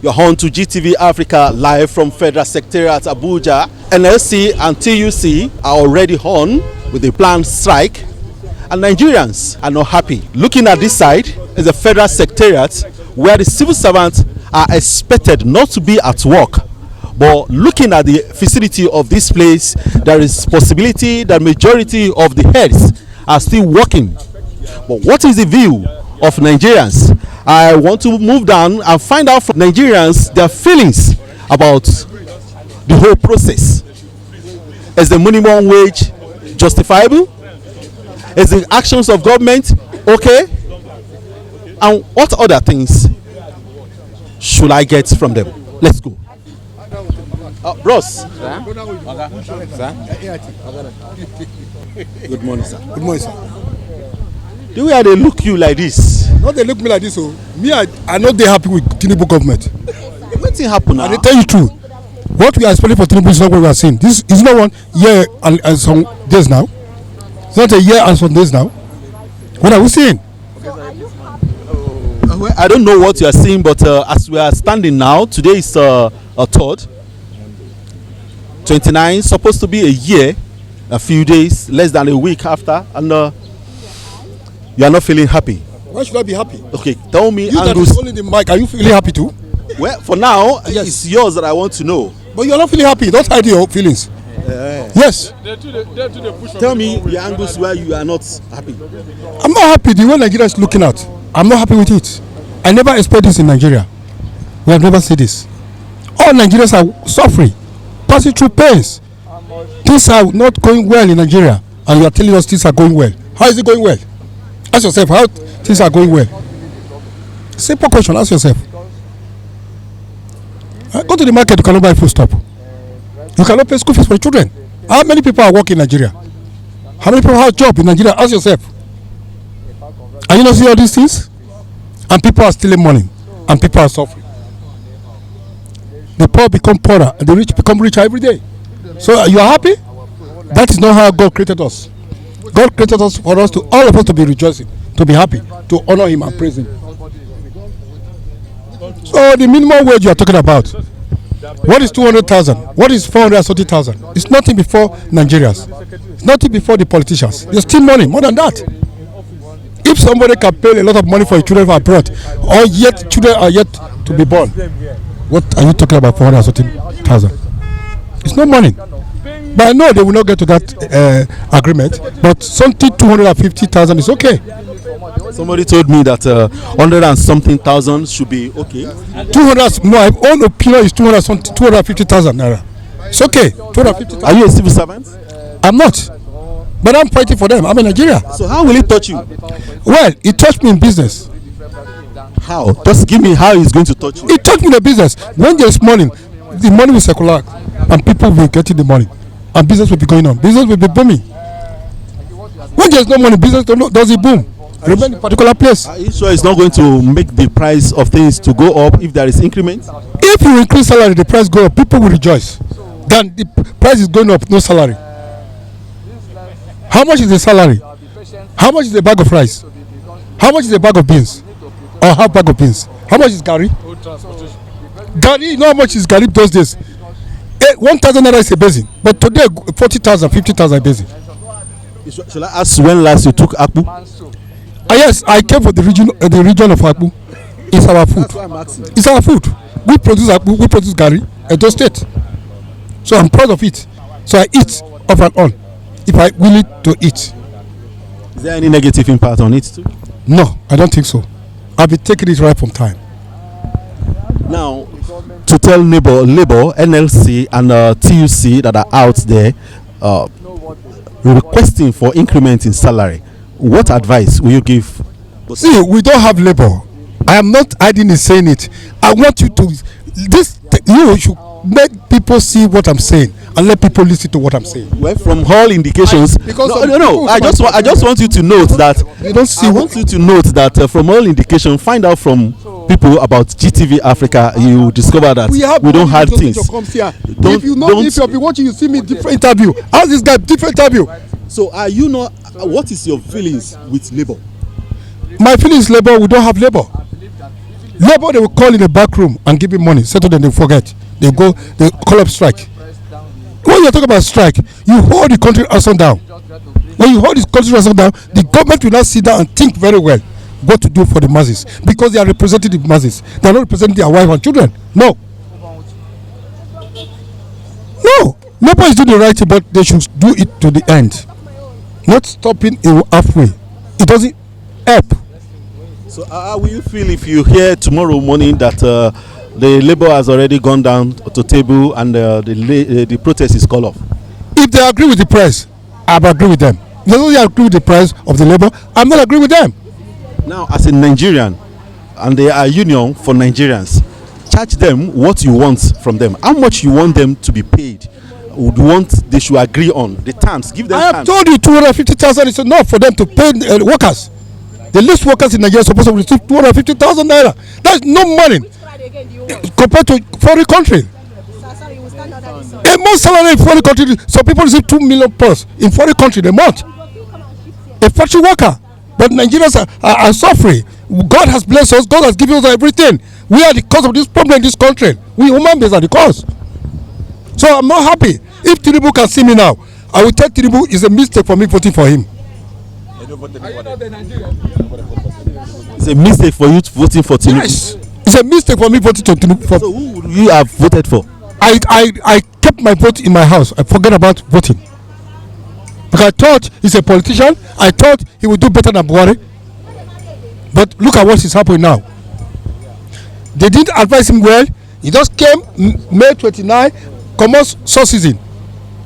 You're on to GTV Africa live from Federal Secretariat Abuja. NLC and TUC are already on with a planned strike, and Nigerians are not happy. Looking at this side is the Federal Secretariat, where the civil servants are expected not to be at work. But looking at the facility of this place, there is possibility that majority of the heads are still working. But what is the view of Nigerians? I want to move down and find out from Nigerians their feelings about the whole process. Is the minimum wage justifiable? Is the actions of government okay? And what other things should I get from them? Let's go. Ross. Sir? Good morning, sir. Good morning, sir. The way they look you like this. Not they look me like this, so me, I not they happy with Tinubu government. What happen now? And they tell you true. What we are expecting for Tinubu is not what we are seeing. This is not 1 year and some days now. It's not a year and some days now. What are we seeing? I don't know what you are seeing, but as we are standing now, today is a third. 29, supposed to be a year, a few days, less than a week after, and you are not feeling happy. Why should I be happy? Okay, tell me. You that is holding the mic, are you feeling happy too? Well, for now, yes. It's yours that I want to know. But you are not feeling happy. Don't hide your feelings. Yes. Tell me the angles where you are not happy. I'm not happy the way Nigeria is looking at. I'm not happy with it. I never expect this in Nigeria. We have never seen this. All Nigerians are suffering, passing through pains. Things are not going well in Nigeria, and you are telling us things are going well. How is it going well? Ask yourself how things are going well. Simple question. Ask yourself. Go to the market. You cannot buy food stuff. You cannot pay school fees for your children. How many people are working in Nigeria? How many people have a job in Nigeria? Ask yourself. Are you not seeing all these things? And people are stealing money, and people are suffering. The poor become poorer, and the rich become richer every day. So you are happy? That is not how God created us. God created us for us to, all of us, to be rejoicing, to be happy, to honor Him and praise Him. So the minimum wage you are talking about, what is 200,000? What is 430,000? It's nothing before Nigerians. It's nothing before the politicians. There's still money, more than that. If somebody can pay a lot of money for your children abroad, or yet children are yet to be born, what are you talking about 430,000? It's no money. But I know they will not get to that agreement. But something 250,000 is okay. Somebody told me that 100 and something thousand should be okay. 200. No, my own opinion is 250,000 naira. It's okay. 250,000. Are you a civil servant? I'm not. But I'm fighting for them. I'm in Nigeria. So how will it touch you? Well, it touched me in business. How? Just give me how it's going to touch you. It touched me in the business. When there's money, the money will circulate, and people will get the money, and business will be going on. Business will be booming. When there's no money, business does it boom? Remain in a particular place. Are you sure it's not going to make the price of things to go up if there is increment? If you increase salary, the price go up, people will rejoice. Then the price is going up, no salary. How much is the salary? How much is a bag of rice? How much is a bag of beans? Or half bag of beans? How much is Gary? Gary, you know how much is Gary those days? 1,000 naira is a basin, but today 40,000, 50,000 basin. Shall I ask when last you took Akpu? Yes, I came from the region of Akpu. It's our food. That's why I'm asking. It's our food. We produce Akpu, we produce Gary, Edo State. So I'm proud of it. So I eat off and on, if I willing to eat. Is there any negative impact on it too? No, I don't think so. I'll be taking it right from time. Now, to tell Labour, NLC and TUC that are out there requesting for increment in salary, what advice will you give? See, we don't have labor. I am not hiding in saying it. I want you to you should make people see what I'm saying and let people listen to what I'm saying. Well, from all indications, I just want you to note that you don't see. I want you to note that from all indications, find out from people about GTV Africa, you discover that we don't hide things. If you have been watching, you see me different interview. Ask this guy different interview. So are you not? What is your feelings with labor? My feelings labor. We don't have labor. Labor, they will call in the back room and give him money. Settle, then they forget. They call up strike. When you're talking about strike, you hold the country upside down. When you hold the country upside down, the government will not sit down and think very well what to do for the masses, because they are representing the masses. They are not representing their wife and children. No. Labor is doing the right thing, but they should do it to the end, not stopping it halfway. It doesn't help. So how will you feel if you hear tomorrow morning that the Labour has already gone down to table and the protest is called off? If they agree with the price, I will agree with them. If they don't agree with the price of the Labour, I'm not agree with them. Now, as a Nigerian, and they are a union for Nigerians, charge them what you want from them. How much you want them to be paid? Would want they should agree on the terms. Give them. I have told you 250,000 is enough for them to pay workers. The least workers in Nigeria are supposed to receive 250,000 naira. That's no money compared to foreign country. A month salary in foreign country, some people receive 2 million plus in foreign country a month. A factory worker, but Nigerians are suffering. God has blessed us. God has given us everything. We are the cause of this problem in this country. We human beings are the cause. So I'm not happy. If Tinubu can see me now, I will tell Tinubu it's a mistake for me voting for him. It's a mistake for you voting for Tinubu. Yes, it's a mistake for me voting for Tinubu. So who would you have voted for? I kept my vote in my house. I forget about voting because I thought he's a politician. I thought he would do better than Buhari. But look at what is happening now. They didn't advise him well. He just came May 29, common season.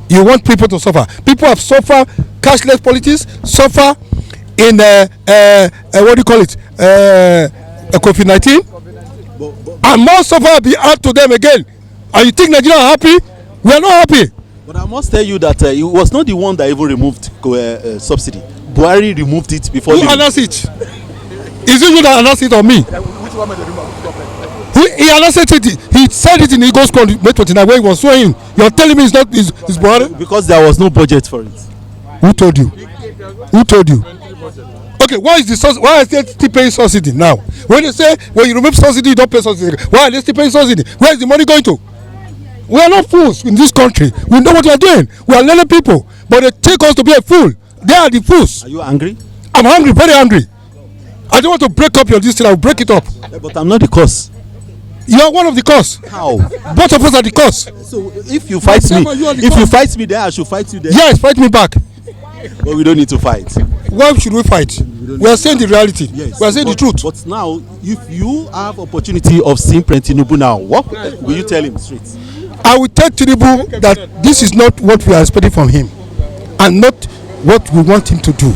You want people to suffer. People have suffered cashless politics, suffer in what do you call it? COVID-19. And more suffer be added to them again. And you think Nigeria are happy? We are not happy. But I must tell you that it was not the one that even removed subsidy. Buhari removed it before. Who announced it? Is it you that announced it or me? Which one made the removal? He announced it. He said it in Eagles Squad May 29 when he was swearing. You're telling me it's not his Buhari? Because there was no budget for it. Who told you? Who told you? Okay, why is they still paying subsidy now? When they say when you remove subsidy, you don't pay subsidy. Why are they still paying subsidy? Where is the money going to? We are not fools in this country. We know what we are doing. We are learning people, but they take us to be a fool. They are the fools. Are you angry? I'm angry, very angry. I don't want to break up your this thing. I'll break it up. Yeah, but I'm not the cause. You are one of the cause. How? Both of us are the cause. So if you fight me, if you fight me there, I should fight you there. Yes, fight me back. But we don't need to fight. Why should we fight? We are saying the reality. Yes, we are saying the truth. But now, if you have opportunity of seeing President Tinubu now, what will you tell him straight? I will tell Tinubu that this is not what we are expecting from him, and not what we want him to do.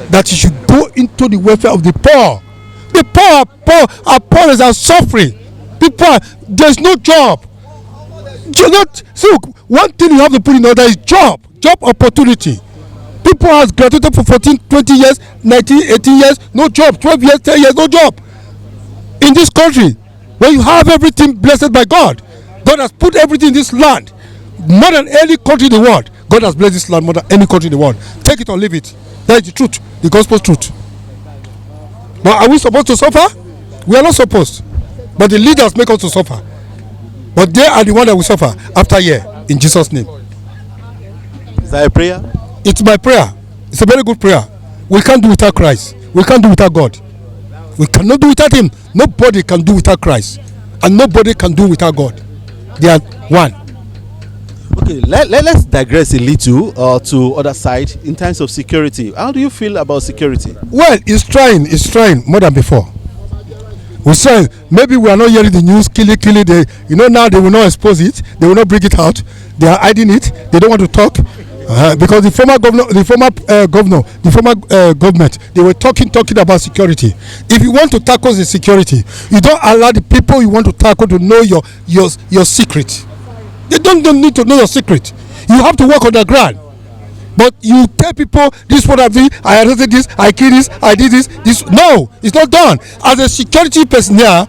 That he should go into the welfare of the poor. The poor are poor are suffering. People, there's no job. So one thing you have to put in order is job opportunity. People have graduated for 14, 20 years, 19, 18 years, no job, 12 years, 10 years, no job. In this country, where you have everything blessed by God, God has put everything in this land, more than any country in the world. God has blessed this land more than any country in the world. Take it or leave it. That is the truth, the gospel truth. But are we supposed to suffer? We are not supposed. But the leaders make us to suffer. But they are the ones that will suffer after year, in Jesus' name. Is that a prayer? It's my prayer. It's a very good prayer. We can't do without Christ. We can't do without God. We cannot do without him. Nobody can do without Christ. And nobody can do without God. They are one. Okay, let's digress a little to other side in terms of security. How do you feel about security? Well, it's trying more than before. We say maybe we are not hearing the news, kill it. Now they will not expose it. They will not bring it out. They are hiding it. They don't want to talk because the former government, they were talking about security. If you want to tackle the security, you don't allow the people you want to tackle to know your secret. They don't need to know your secret. You have to work on the ground. But you tell people this what I did, I arrested this, I killed this, I did this. No, it's not done. As a security personnel,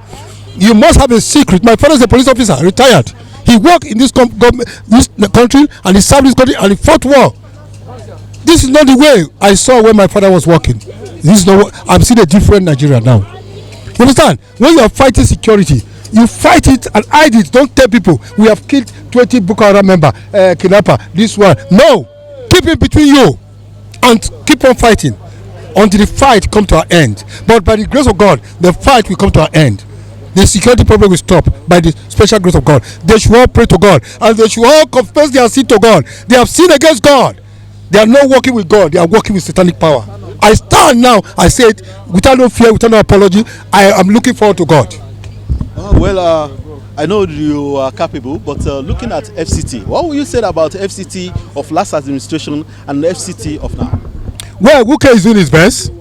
you must have a secret. My father is a police officer, retired. He worked in this country and he served this country and he fought war. This is not the way I saw when my father was working. This is not what I'm seeing a different Nigeria now. You understand? When you are fighting security, you fight it and hide it. Don't tell people we have killed 20 Boko Haram member, kidnapper, this one. No, keep it between you and keep on fighting until the fight come to an end. But by the grace of God, the fight will come to an end. The security problem will stop by the special grace of God. They should all pray to God and they should all confess their sin to God. They have sinned against God. They are not working with God. They are working with satanic power. I stand now. I say it without no fear, without no apology. I am looking forward to God. I know you are capable, but looking at FCT, what will you say about FCT of last administration and the FCT of now? Well, Wuke is doing his best.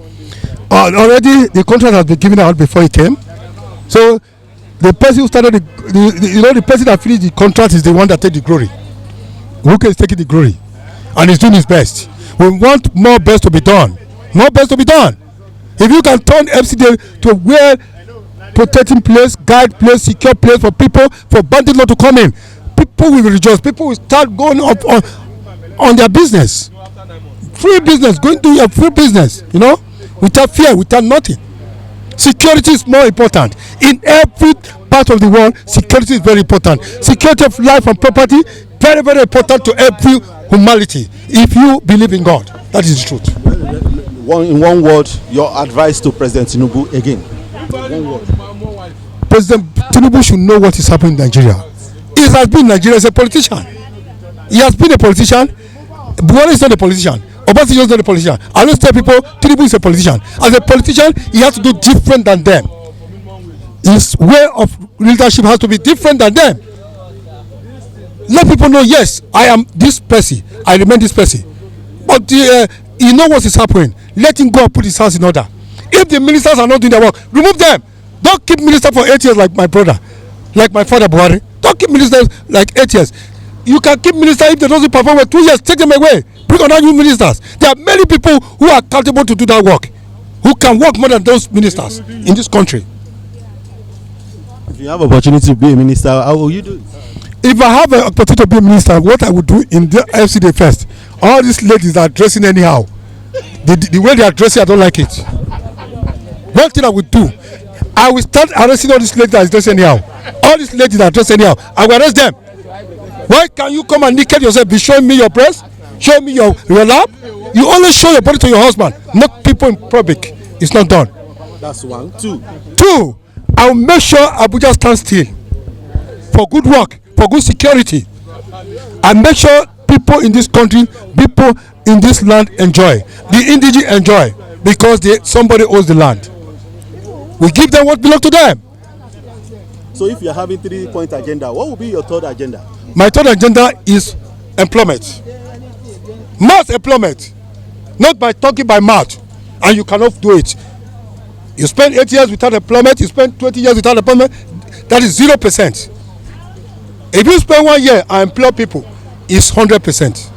Already the contract has been given out before he came. So the person who started the person that finished the contract is the one that takes the glory. Wuke is taking the glory, and he's doing his best. We want more best to be done. More best to be done. If you can turn FCT to where protecting place, guide place, secure place for people, for bandits not to come in, people will rejoice. People will start going up on their business. Free business, going to your free business, without fear, without nothing. Security is more important. In every part of the world, security is very important. Security of life and property, very, very important to every humanity. If you believe in God, that is the truth. In one word, your advice to President Tinubu again. One word. President Tinubu should know what is happening in Nigeria. He has been in Nigeria as a politician. He has been a politician. Buhari is not a politician. Obasanjo is not a politician. I always tell people Tinubu is a politician. As a politician, he has to do different than them. His way of leadership has to be different than them. Let people know, yes, I am this person. I remain this person. But you know what is happening. Let him go and put his house in order. If the ministers are not doing their work, remove them. Don't keep ministers for 8 years like my brother, like my father Buhari. Don't keep ministers like 8 years. You can keep ministers if they don't perform for 2 years. Take them away. Bring on new ministers. There are many people who are accountable to do that work, who can work more than those ministers in this country. If you have opportunity to be a minister, how will you do it? If I have an opportunity to be a minister, what I would do in the FCD first, all these ladies are dressing anyhow. The way they are dressing, I don't like it. One thing I would do, I will start arresting all these ladies that are dressing anyhow. All these ladies that are dressing anyhow, I will arrest them. Why can you come and naked yourself, be showing me your breast, showing me your lap? You only show your body to your husband, not people in public. It's not done. That's one. Two, I will make sure Abuja stands still for good work, for good security. I make sure people in this country, people in this land enjoy. The indigenous enjoy because somebody owns the land. We give them what belongs to them. So if you're having 3-point agenda, what will be your third agenda? My third agenda is employment. Mass employment. Not by talking by mouth. And you cannot do it. You spend 8 years without employment, you spend 20 years without employment, that is 0%. If you spend 1 year and employ people, it's 100%.